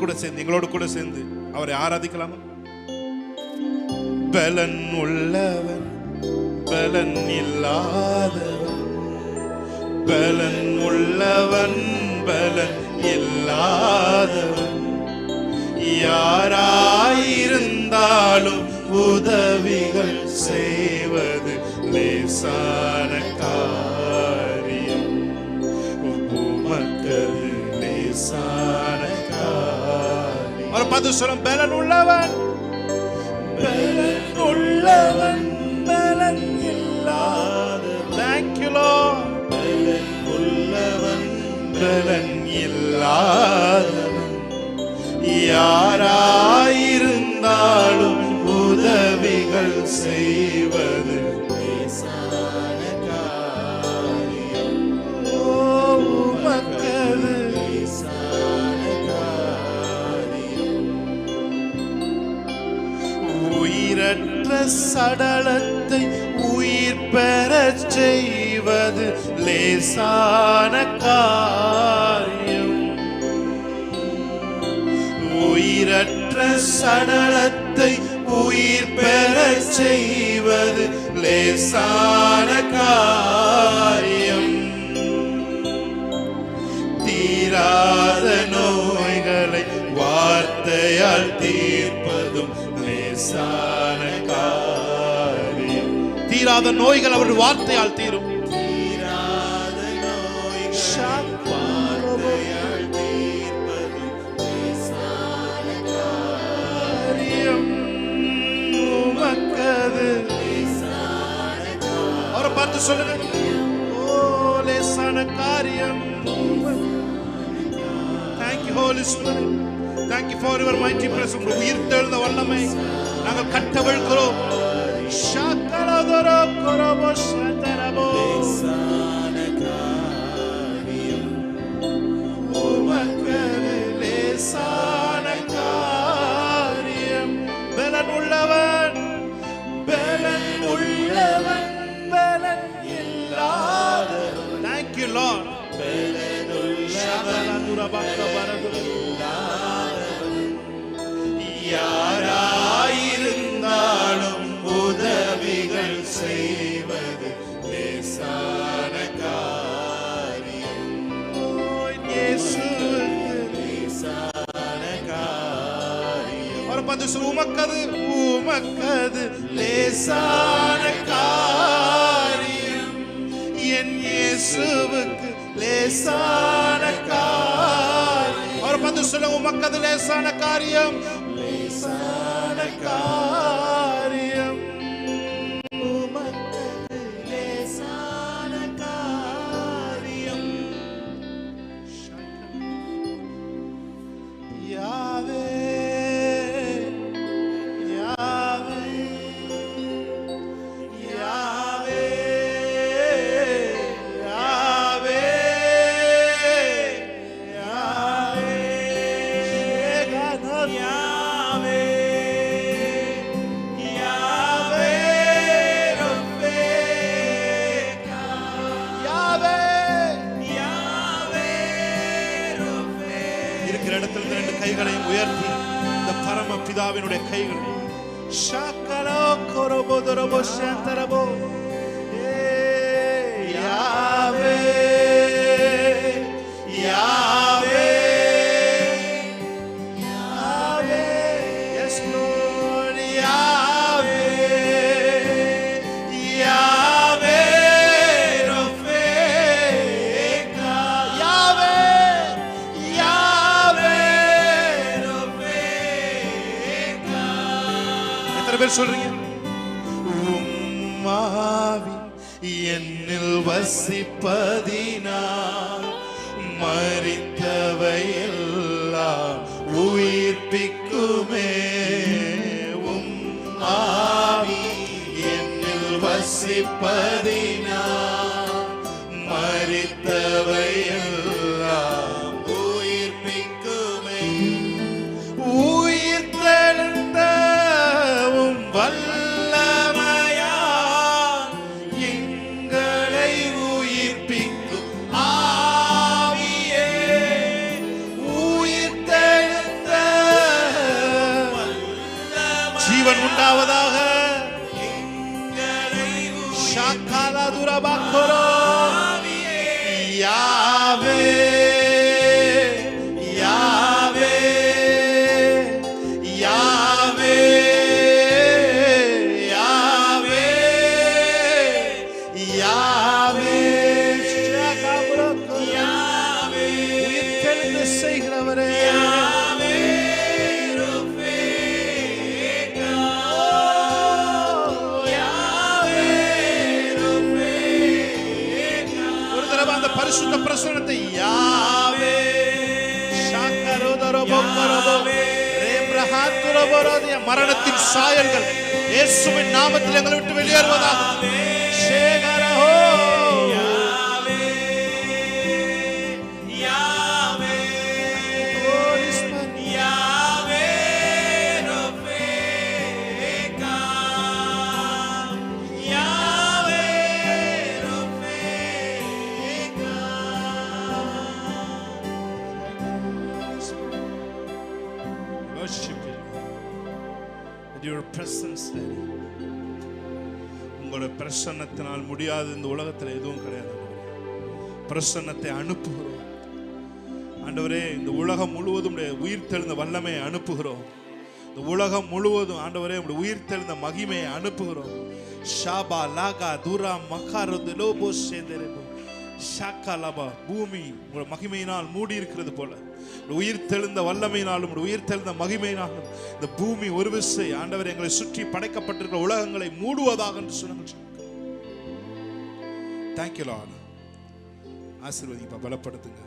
கூட சேர்ந்து எங்களோடு கூட சேர்ந்து அவரை ஆராதிக்கலாமா? பலன் உள்ளவன் பலன் இல்லாதவன், பலன் உள்ளவன் பலன் இல்லாதவன், யாராயிருந்தாலும் உதவிகள் செய்வது லேசான காரியம். உமக்கது லேசான காரியம். ஒரு பத்து சொல்லும், பலன் உள்ளவன் பலன் உள்ளவன் பலன் இல்லாதவன். Thank you Lord. பலன் உள்ளவன் பலன் இல்லாதவன், யாராயிருந்தாலும் உதவிகள் செய்வது லேசான காரியம். உமக்கது லேசான காரியம். உயிரற்ற சடலத்தை உயிர் பெறச் செய்வது லேசான காரியம். உயிரற்ற சடலத்தை உயிர் பெறச் செய்வது லேசான காரியம். தீராத நோய்களை வார்த்தையால் தீர்ப்பதும் லேசான காரியம். தீராத நோய்கள் அவர் வார்த்தையால் தீரும். தீராத நோய்கள் வார்த்தையால் தீர்ப்பதும் லேசான காரியம். உமக்கது லேசான காரியம். அவரை பார்த்து சொல்லுங்க, ஓ லேசான காரியம். Thank you Holy Spirit. Thank you for your mighty presence. உயிர்த்தெழுந்த வல்லமை நாங்கள் கட்டவிழ்கிறோம். ஷாக்கலதரோ கொரபோ ஷதரபோ லேசான காரியம். உமக்கது லேசான காரியம். பலன் உள்ளவன் பலன் உள்ளவன் பலன் இல்லாதவன். Thank you Lord. பலன் உள்ளவன் யாராயிருந்தாலும் உதவிகள் செய்வது லேசான காரியம். இயேசுவுக்கு லேசான காரியம். ஒரு பத்து உமக்கது உமக்கது லேசான காரியம். என் இயேசுவுக்கு லேசான காரியம். ஒரு பத்து சொல்லுங்க, உமக்கது லேசான காரியம். லேசான காரியம். உமக்கது லேசான காரியம். யாவே யாவே யாவே யாவே கைகளையும் உயர்த்தி இந்த பரம பிதாவினுடைய கைகளை ஷாக்கலோ கொரபோதரபோ ஷாந்தரபோ யாவே யாவே யாவே. S Lord. யாவே யாவே ரஃபேகா. யாவே யாவே ரஃபேகா. எத்தனை பேர் சொல்றீங்க? உம்மாவி என்னில் வசிப்பதினால் மரித்தவை எல்லாம் உயிர்ப்பிக்குமே. உம்மாவி என்னில் வசிப்பதினால் மரித்தவை எல்லாம் உயிர்ப்பிக்குமே. உயிர்த்தெழுந்த உம் வல்லமையால் எங்களை உயிர்ப்பிக்கும் ஆவியே. உயிர்த்தெழுந்த ஷாகாலா துரபாக்கரோ யாவே யாவே யாவே யாவே யாவே யாவே உயிர்த்தெழுந்து செய்கிறவரே பரிசுத்த பிரசன்னத்தை யாவே மரணத்தின் சாயல்கள் இயேசுவின் நாமத்தில் எங்களை விட்டு வெளியேறுவதாக. Your presence, Daddy. உங்களுடைய பிரசன்னத்தினால் முடியாத இந்த உலகத்தில் எதுவும் கிடையாது. பிரசன்னத்தை அனுப்புகிறோம் ஆண்டவரே. இந்த உலகம் முழுவதும் உயிர்த்தெழுந்த வல்லமையை அனுப்புகிறோம். இந்த உலகம் முழுவதும் ஆண்டவரே உங்களுடைய உயிர்த்தெழுந்த மகிமையை அனுப்புகிறோம். ஷாபா லாகா துரா மகாரது லோபோ சேதரபோ ஷாகாலபா. பூமி உங்களுடைய மகிமையினால் மூடி இருக்கிறது போல உயிர் தெழுந்த வல்லமையினாலும் உயிர் தெழுந்த மகிமையினாலும் இந்த பூமி ஒரு விசை ஆண்டவர் எங்களை சுற்றி படைக்கப்பட்டிருக்கிற உலகங்களை மூடுவதாக என்று சொன்னாங்க. Thank you Lord. ஆசீர்வதிப்பா, பலப்படுத்துங்க.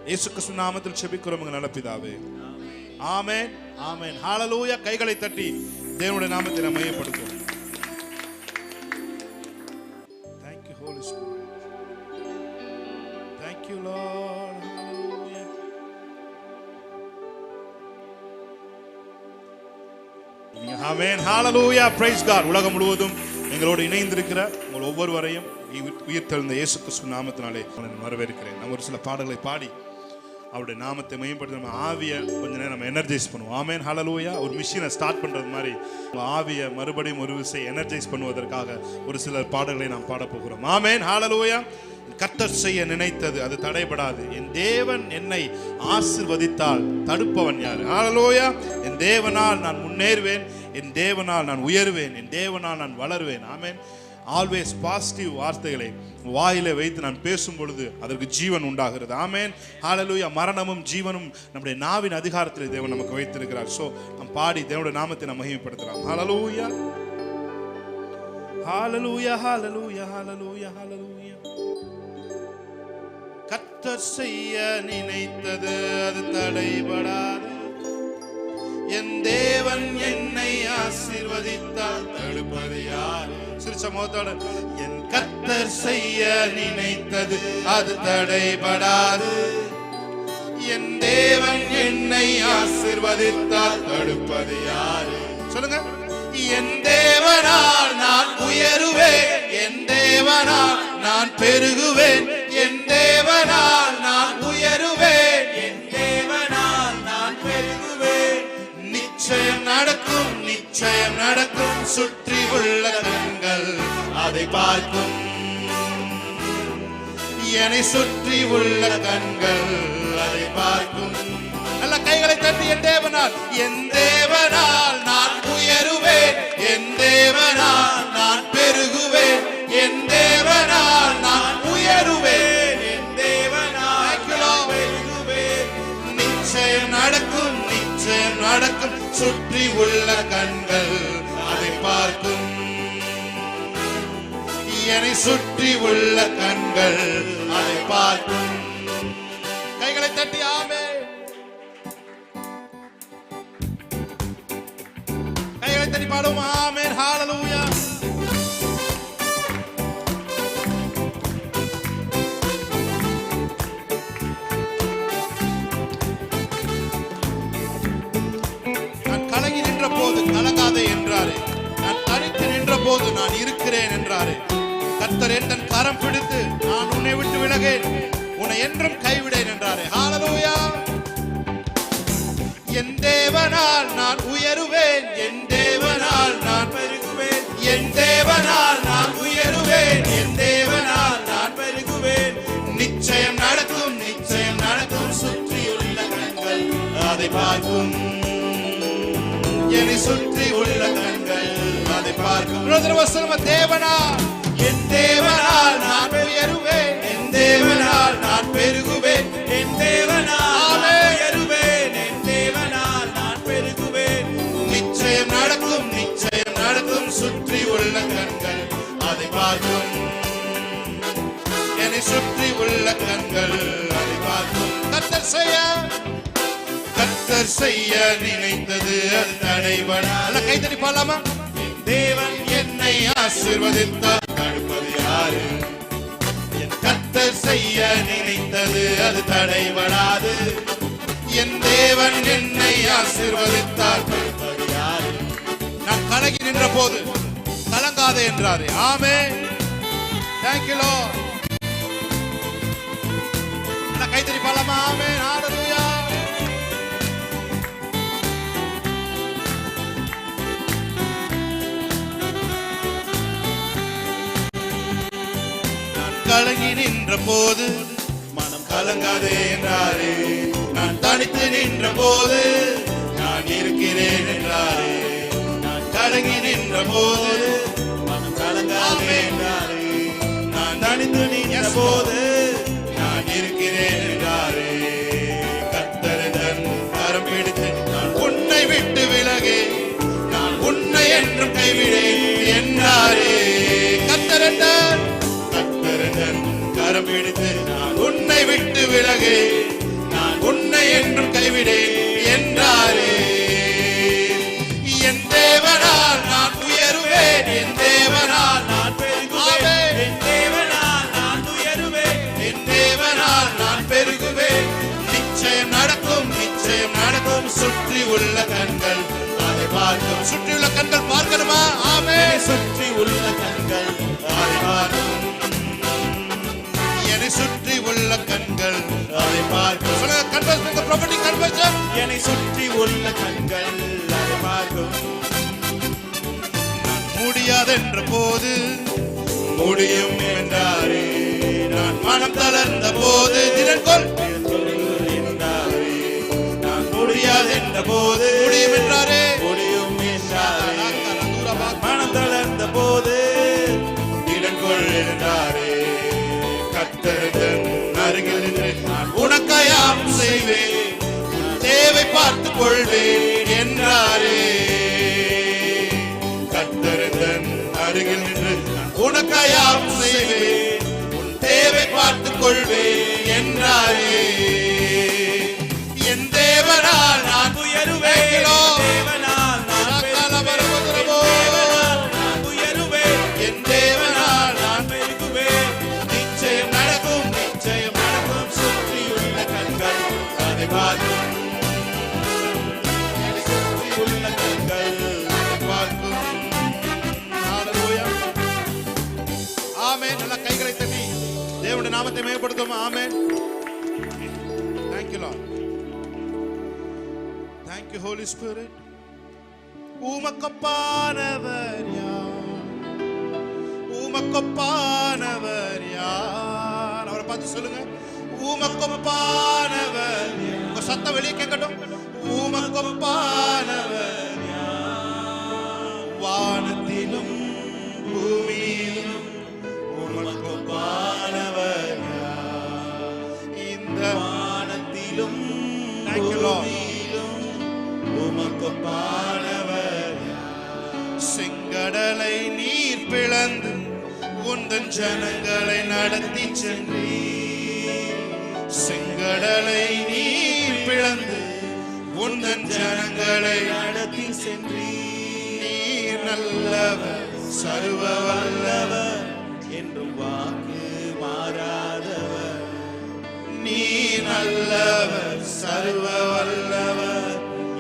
இயேசு கிறிஸ்து நாமத்தில் ஜெபிக்கிறோம் நல்ல பிதாவே. ஆமென் ஆமென். ஹalleluya. கைகளை தட்டி தேவனுடைய நாமத்தை நாம் மையப்படுத்துவோம். Thank you Holy Spirit. Thank you Lord. Hallelujah. Amen. Hallelujah. Praise God. உலகம் முழுவதும் எங்களோடு இணைந்திருக்கிற உங்கள் ஒவ்வொருவரையும் உயிர்த்தெழுந்த இயேசு கிறிஸ்து நாமத்தினாலே வரவேற்கிறேன். நம்ம ஒரு சில பாடல்களை பாடி அவருடைய நாமத்தை மேம்படுத்த நம்ம ஆவியை கொஞ்ச நேரம் நம்ம எனர்ஜைஸ் பண்ணுவோம். ஆமென். ஹalleluya. ஒரு மிஷினை ஸ்டார்ட் பண்றது மாதிரி ஆவியை மறுபடியும் ஒரு விசை எனர்ஜைஸ் பண்ணுவதற்காக ஒரு சில பாடல்களை நாம் பாட போகிறோம். ஆமென். ஹalleluya. கர்த்தர் செய்ய நினைத்தது அது தடைபடாது. என் தேவன் என்னை ஆசீர்வதித்தால் தடுப்பவன் யார்? ஹalleluya. என் தேவனால் நான் முன்னேறுவேன், என் தேவனால் நான் உயர்வேன், என் தேவனால் நான் வளருவேன். ஆமென். ஆல்வேஸ் பாசிட்டிவ் வார்த்தைகளை வாயிலே வைத்து நான் பேசும் பொழுது அதற்கு ஜீவன் உண்டாகிறது. ஆமென். ஹalleluya. மரணமும் ஜீவனும் நம்முடைய நாவின் அதிகாரத்தில் தேவன் நமக்கு வைத்திருக்கிறார். சோ நாம் பாடி தேவனுடைய நாமத்தை நாம் மகிமைப்படுத்தலாம். ஹalleluya. ஹalleluya. ஹalleluya. ஹalleluya. ஹalleluya. கர்த்தர் செய்ய நினைத்தது அது தடைபடாது. என் தேவன் என்னை ஆசீர்வதித்தால் தடுப்பது யார்? சிறுசமோத்தோட என் கர்த்தர் செய்ய நினைத்தது அது தடைபடாது. என் தேவன் என்னை ஆசீர்வதித்தால் தடுப்பது யார்? சொல்லுங்க. என் தேவனால் நான் உயருவேன், என் தேவனால் நான் பெருகுவேன், என் தேவனால் நான் உயருவேன், என் தேவனால் நான் பெருகுவேன். நிச்சயம் நடக்கும், நிச்சயம் நடக்கும். சுற்றி உள்ள கண்கள் அதை பார்க்கும். என்னை சுற்றி உள்ள கண்கள் அதை பார்க்கும். நல்ல கைகளை தட்டி என் தேவனால், என் தேவனால் நான் உயருவேன், என் தேவனால் நான் பெருகுவேன், என் தேவனால் நான் உயருவேன், என் தேவனால் பெருகுவேன். நிச்சயம் நடக்கும், நிச்சயம் நடக்கும். சுற்றி உள்ள கண்கள் அதை பார்க்கும். என்னை சுற்றி உள்ள கண்கள் அதை பார்க்கும். கைகளை தட்டி ஆமென். கைகளை தட்டி பாடுவோம். ஆமென். ஹalleluya. நான் கலங்கி நின்ற போது கலங்காதே என்றாரே, நான் தனித்து நின்ற போது நான் இருக்கிறேன் என்றாரே. கர்த்தர் என் கரம் பிடித்து நான் உன்னை விட்டு விலகேன், உன்னை என்றும் கைவிடேன் என்றாரே. ஹalleluya. என் தேவனால் நான் உயருவேன், என் தேவனால் நான் பெருகுவேன், என் தேவனால் நான் உயருவேன், சுற்றி உள்ள கண்கள் அதை பார்க்கும். தேவனால் என் தேவனால் நான் உயருவேன், என் தேவனால் நான் பெருகுவேன், என் தேவனால் உயருவேன், என் தேவனால் நான் பெருகுவேன். நிச்சயம் நடக்கும், நிச்சயம் நடக்கும். சுற்றி உள்ள கண்கள் அதை பார்க்கும். என்னை சுற்றி உள்ள கண்கள் அதை பார்க்கும். கர்த்தர் செய்ய நினைத்தது அது தடைபடாத. கைத்தடி பாடலாமா? தேவன் என்னை ஆசீர்வதித்தார், தடுப்பது யாரு? என் கர்த்தர் செய்ய நினைத்தது அது தடைபடாது. என் தேவன் என்னை ஆசீர்வதித்தார், தடுப்பது யாரு? நான் கலங்கி நின்ற போது கலங்காதே என்றாரே. ஆமென். Thank you Lord. கைத்தடி பாடலாமா? ஆமென். ஹalleluya. கலங்கி நின்ற போது மனம் கலங்காதே என்றாரே. நான் தனித்து நின்ற போது நான் இருக்கிறேன் என்றாரே. நான் கலங்கி நின்ற போது மனம் கலங்காதே என்றாரே. நான் தனித்து நின்ற போது நான் இருக்கிறேன் என்றாரே. கர்த்தர் தன் கரம் பிடித்து நான் உன்னை விட்டு விலகே, நான் உன்னை என்றும் கைவிடேன் என்றாரே. கர்த்தர் கரம் பிடித்து நான் உன்னை விட்டு விலகே, நான் உன்னை என்றும் கைவிடேன் என்றாரே. என் தேவனால் நான் உயருவேன், என் தேவனால் நான் பெருகுவேன், என் தேவனால் நான் உயருவேன், என் தேவனால் நான் பெருகுவேன். நிச்சயம் நடக்கும், நிச்சயம் நடக்கும். சுற்றி உள்ள கண்கள் அதை பார்க்கும். சுற்றி உள்ள கண்கள் பார்க்கணுமா? ஆமென். சுற்றி உள்ள கண்கள் அதை பார்க்கும். சுற்றி உள்ள கண்கள் அதை பார்க்கும். சொல்லுங்க, கன்வர்ஸ் ப்ராப்பர்ட்டி கன்வர்ஷன். என்னை சுற்றி உள்ள கண்கள் அதை பார்க்கும். நான் முடியாதென்ற போது முடியும் என்றாரே. நான் மனம் தளர்ந்த போது தினங்கொள் என்றாரே. நான் முடியாதென்ற போது முடியும் என்றாரே. முடியும் என்றாரே. மனம் தளர்ந்த போது தினங்கொள் என்றாரே. கர்த்தர் அருகில் நின்று நான் உனக்காயாம் செய்வேன், உன் தேவை பார்த்துக் கொள்வேன் என்றாரே. கர்த்தர் அருகில் நின்று நான் உனக்காயாம் செய்வேன், உன் தேவை பார்த்துக் கொள்வேன் என்றாரே. என் தேவனால் நான் உயருவேன், தேவனால் நான் உயருவேன், என் தேவனால் நான் பெருகுவேன். நிச்சயம் நடக்கும், நிச்சயம் நடக்கும். சுற்றியுள்ள கண்கள் அதை பார்க்கும். சுற்றியுள்ள கண்கள் அதை பார்க்கும். ஹalleluya. ஆமென். நல்ல கைகளை தட்டி தேவனுடைய நாமத்தை மேம்படுத்துவோம். ஆமென். Thank you Lord. Thank you Holy Spirit. உமக்கொப்பானவர் யார்? உமக்கொப்பானவர் யார்? அவரை பார்த்து சொல்லுங்க, உமக்கொப்பானவர். உங்க சத்தம் வெளியே கேட்கட்டும். உமக்கொப்பானவர் யார்? வானத்திலும் பூமியிலும் உமக்கொப்பானவர் யார்? இந்த வானத்திலும் பூமியிலும் உமக்கொப்பானவர் யார்? செங்கடலை நீர் பிளந்து உந்தன் ஜனங்களை நடத்தி சென்றீர். செங்கடலை நீர் பிளந்து உந்தன் ஜனங்களை நடத்தி சென்றீர். நீர் நல்லவர், சர்வ வல்லவர், என்றும் வாக்கு மாறாதவர். நீர் நல்லவர், சர்வ வல்லவர்,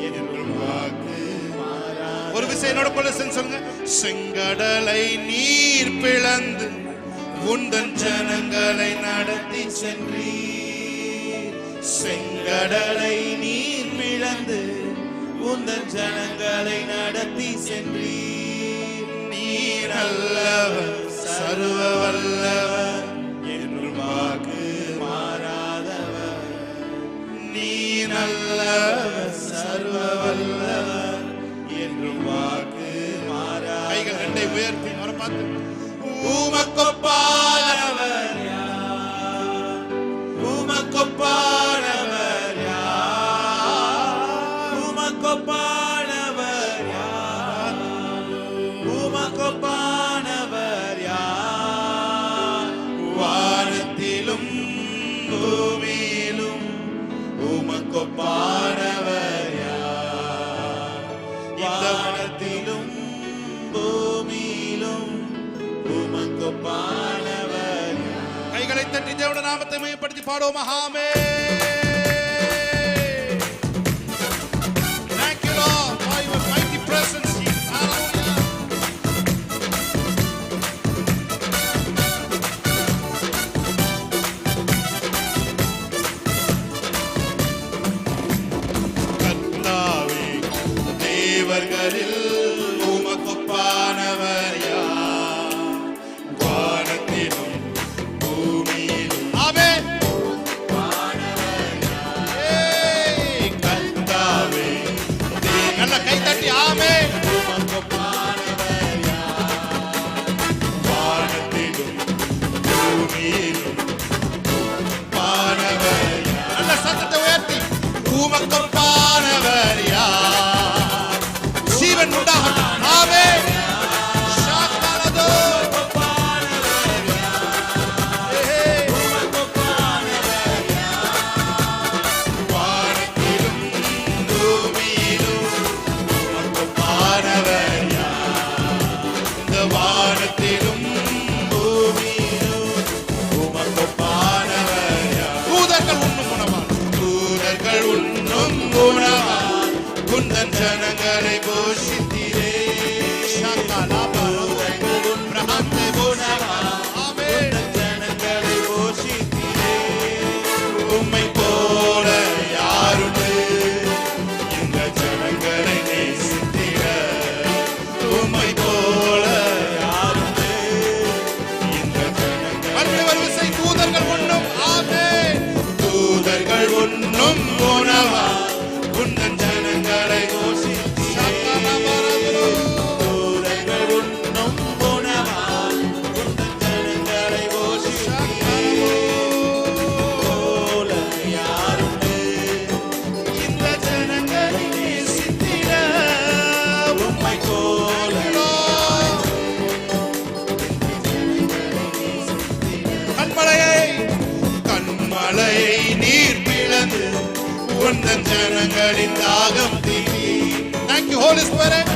என்றும் வாக்கு மாறாதவர். ஒரு விஷயம் என்னோட கூட சொல்லுங்க. செங்கடலை நீர் பிளந்து உந்தன் ஜனங்களை நடத்தி சென்றீர். செங்கடலை நீர் பிளந்து உந்தன் ஜனங்களை நடத்தி சென்றீர். நீர் நல்லவர், சர்வ வல்லவர், என்றும் வாக்கு மாறாதவர். நீர் நல்லவர், சர்வ வல்லவர், என்றும் கைகள் ரெண்டை உயர்த்தி அவரை பார்த்து உமக்கொப்பானவர் யார், உமக்கொப்பானவர் யார், உமக்கொப்பானவர் யார், உமக்கொப்பானவர் யார், வானத்திலும் பூமியிலும் உமக்கொப்பானவர் யார், வானத்திலும் பூமியிலும் உமக்கொப்பானவர் யார். கைகளை தட்டி தேவனுடைய நாமத்தை மையப்படுத்தி பாடுவோம். ஆமென். Thank you Lord for your mighty presence. Hallelujah. கர்த்தாவே தேவர்களில் உமக்கொப்பானவர் யார், வானத்திலும் பூமியிலும். ஆமென். கர்த்தாவே நல்ல கை தட்டி ஆமென். உமக்கொப்பானவர் யார், வானத்திலும் பூமியிலும் உமக்கொப்பானவர் யார். நல்ல சத்தத்தை உயர்த்தி உமக்கொப்பானவர் யார், ஜீவன் உண்டாகட்டும். ஆமென். ஷாக்காலதோ உமக்கொப்பானவர் யார், உமக்கொப்பானவர் யார், வானத்திலும் பூமியிலும் உமக்கொப்பானவர் யார், இந்த வானத்திலும் பூமியிலும் உமக்கொப்பானவர் யார். தூதர்கள் உண்ணும் உணவான், தூதர்கள் உண்ணும் உணவான் குந்தன் ஜனங்களை போஷித்தீரே. ஜனங்களை போஷித்தீரே. உம்மை போல யாருண்டு இந்த ஜனங்களை நேசித்திட, உம்மை போல யாருண்டு இந்த ஜனங்களை. வரிசை தூதர்கள் உண்ணும். ஆமென். தூதர்கள் உண்ணும் உணவா குந்தன் ஜனங்களை போஷித்தீரே. தூதர்கள் உண்ணும் உணவா குந்தன் ஜனங்களை போஷித்தீரே. போல யாருண்டு இந்த ஜனங்களை நேசித்திட, உம்மை போல. கண்மலையை நீர் பிளந்து உந்தன் ஜனங்களின் தாகம் Theerthi. Thank you Holy Spirit.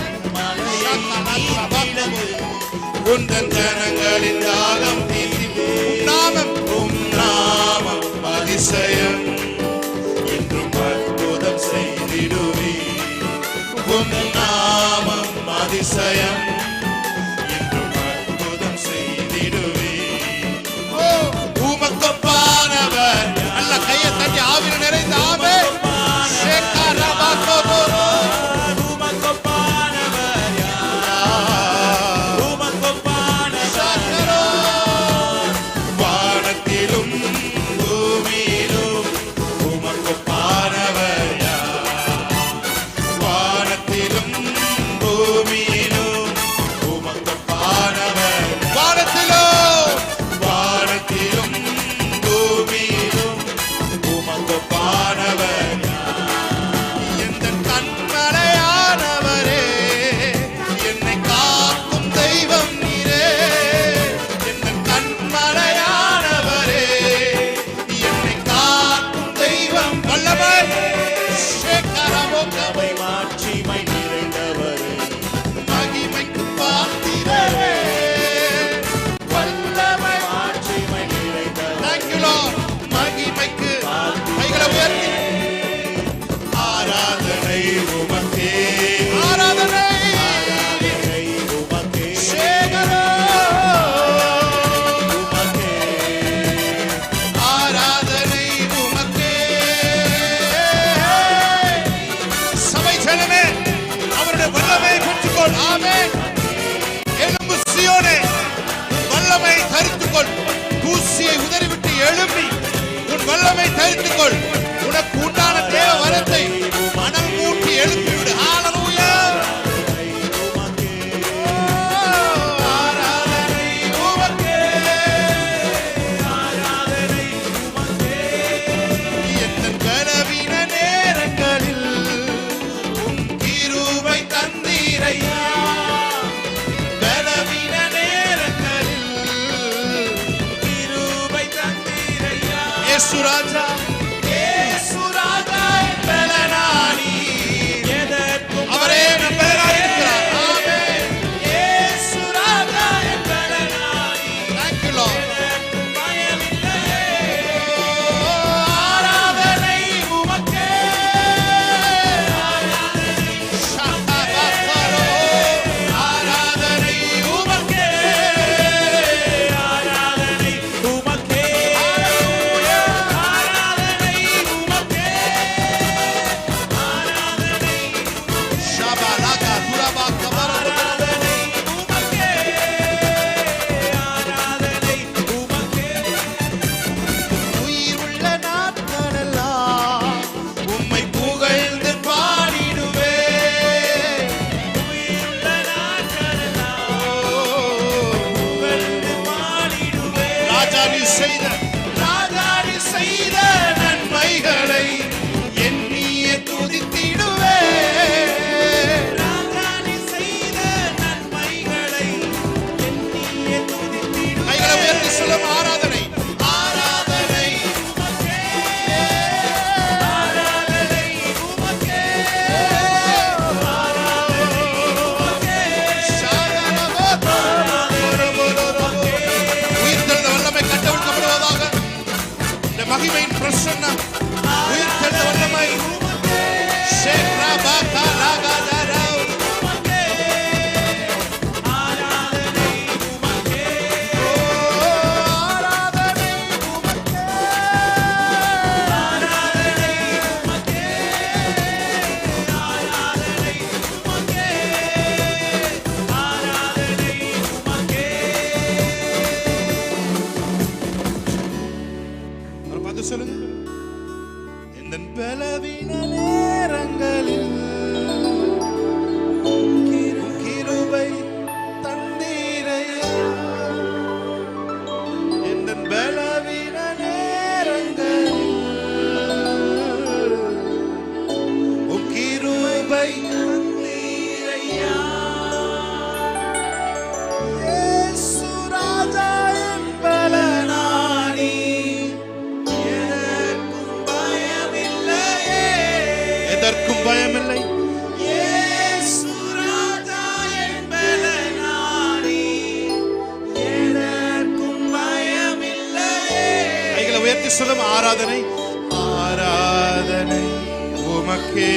உந்தன் ஜனங்களின் தாகம் தீர்த்தி. உம் நாமம் அதிசயம் என்றும் அற்புதம் செய்திடுவே. உம் நாமம் அதிசயம் என்றும் அற்புதம் செய்திடுவே. உமக்கொப்பானவர். நல்ல கையை தட்டி ஆவியில் நிறைந்த ஆமென். உமக்கொப்பானவர் யார், உமக்கொப்பானவர் யார், வானத்திலும் பூமியிலும் உமக்கொப்பானவர் யார், வானத்திலும் பூமியிலும் உமக்கொப்பானவர். வானத்திலும் வானத்திலும் பூமியிலும் உமக்கொப்பானவர் யார். எந்த கண்மலையானவரே, என்னை காக்கும் தெய்வம் நீரே. எந்த கண்மலையானவரே, என்னை காக்கும் தெய்வம். வல்லமை சேகரமோகமை மாட்சிமை நிறைந்தவரே, மகிமைக்கு பாத்திரரே. வல்லமை மாட்சிமை நிறைந்தவரே. Thank you Lord. மகிமைக்கு கைகளை உயர்த்தி ஆராதனை உமக்கே, ஆராதனை ஆராதனை உமக்கே, சேகரோ உமக்கே, ஆராதனை உமக்கே. சபை ஜனமே அவருடைய வல்லமையை பெற்றுக்கொள். ஆமென். எலும்பு சீயோனே, வல்லமை தரித்துக்கொள். தூசியை உதறிவிட்டு எழும்பி உன் வல்லமை தரித்துக்கொள். உனக்கு உண்டான தேவ வரத்தை மணல் மூட்டி எழுப்பிவிடு. ஹalleluya. இயேசு ராஜா பலனானி அவரே நம் பலனாய் இருக்கிறார். ஆமென். இயேசு ராஜா பலனானி. Thank you Lord. ஆராதனை உமக்கே. ஷாபாபாரோ. ஆராதனை உமக்கே. ஆராதனை உமக்கே. ஹalleluya. ஆராதனை உமக்கே. ஆராதனை ஷாபாலாகா துரபா கபரோ. ஆராதனை உமக்கே. ஆராதனை உமக்கே. உயிருள்ள நாட்களெல்லாம் உம்மை புகழ்ந்து பாடிடுவேன். உயிருள்ள நாட்களெல்லாம் புகழ்ந்து பாடிடுவேன். ராஜா நீ செய்த நன்மைகளை எண்ணியே துதித்திடுவேன். ராஜா நீ செய்த நன்மைகளை எண்ணியே துதித்திடுவேன். கைகளை உயர்த்தி சொல்லும் ஆராதனை ஆராதனை உமக்கே. ஆராதனை உமக்கே. ஆராதனை உமக்கே. ஷாரபா உயிர்த்தெழுந்த வல்லமை கட்டவிழ்க்கப்படுவதாக. இந்த மகிமையின் பிரசன்னம் உயிர்த்தெழுந்த வல்லமை ஷேக்ராபா காலாகாதரா. ஆராதனை உமக்கே. ஆராதனை உமக்கே. ஆராதனை உமக்கே. ஆராதனை உமக்கே. ஆராதனை உமக்கே. ஒரு பத்து சொல்லுங்க. இந்த பலவீன நேரங்களில் கிருபை தந்தீரையா. இந்த பலவீன நேரங்களில் கிருபை தந்தீரையா. இயேசு ராஜா என் பலனானி. எதற்கும் பயமில்லை. இயேசு ராஜா என் பலனானி. எதற்கும் பயமில்லை. கைகளை உயர்த்தி சொல்லும் ஆராதனை ஆராதனை உமக்கே.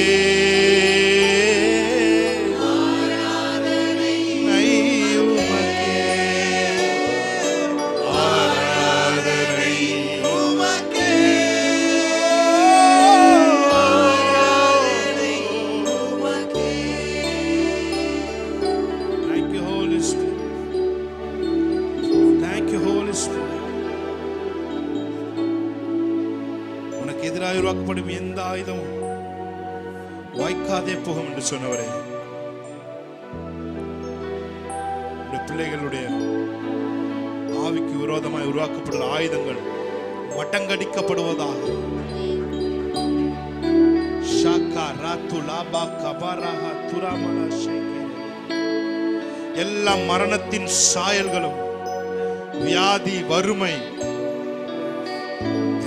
ஆராதனை உமக்கே. ஆராதனை உமக்கே. ஆராதனை உமக்கே. Thank you Holy Spirit. Thank you Holy Spirit. உனக்கு எதிராக உருவாக்கப்படும் எந்த ஆயுதமும் வாய்க்காதே போகும் என்று சொன்னவரே, உடைய பிள்ளைகளுடைய ஆவிக்கு விரோதமாய் உருவாக்கப்படுகிற ஆயுதங்கள் மட்டங்கடிக்கப்படுவதாக. ஷாக்கா ராத்து லாபா கபாராஹா துராமலா ஷேகே. எல்லா மரணத்தின் சாயல்களும் வியாதி வறுமை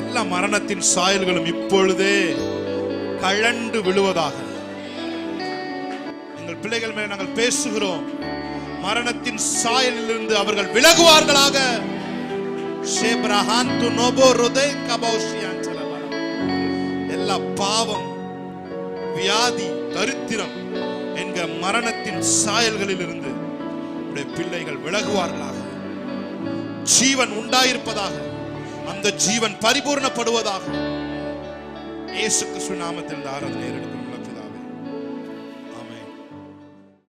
எல்லா மரணத்தின் சாயல்களும் இப்பொழுதே கழண்டு விழுவதாக. எங்கள் பிள்ளைகள் மேல் நாங்கள் பேசுகிறோம். மரணத்தின் சாயலிலிருந்து அவர்கள் விலகுவார்களாக. எல்லா பாவம் வியாதி தரித்திரம் என்கிற மரணத்தின் சாயல்களில் இருந்து உடைய பிள்ளைகள் விலகுவார்களாக. ஜீவன் உண்டாயிருப்பதாக. அந்த ஜீவன் பரிபூர்ணப்படுவதாக. இயேசு கிறிஸ்து நாமத்தில் ஆராதனை எடுக்கும்.